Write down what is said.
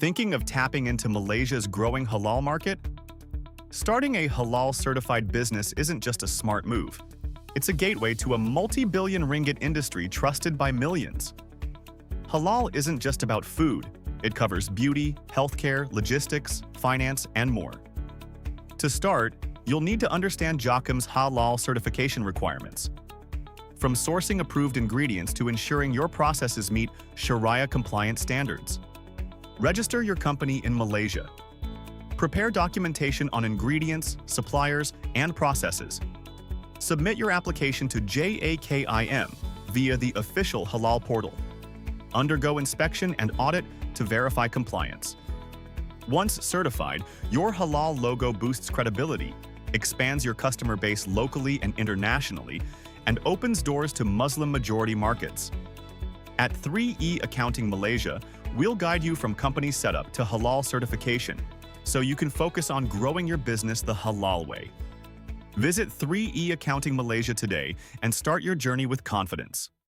Thinking of tapping into Malaysia's growing halal market? Starting a halal-certified business isn't just a smart move. It's a gateway to a multi-billion ringgit industry trusted by millions. Halal isn't just about food. It covers beauty, healthcare, logistics, finance, and more. To start, you'll need to understand JAKIM's halal certification requirements. From sourcing approved ingredients to ensuring your processes meet Shariah-compliant standards. Register your company in Malaysia. Prepare documentation on ingredients, suppliers, and processes. Submit your application to JAKIM via the official halal portal. Undergo inspection and audit to verify compliance. Once certified, your halal logo boosts credibility, expands your customer base locally and internationally, and opens doors to Muslim-majority markets. At 3E Accounting Malaysia, we'll guide you from company setup to halal certification, so you can focus on growing your business the halal way. Visit 3E Accounting Malaysia today and start your journey with confidence.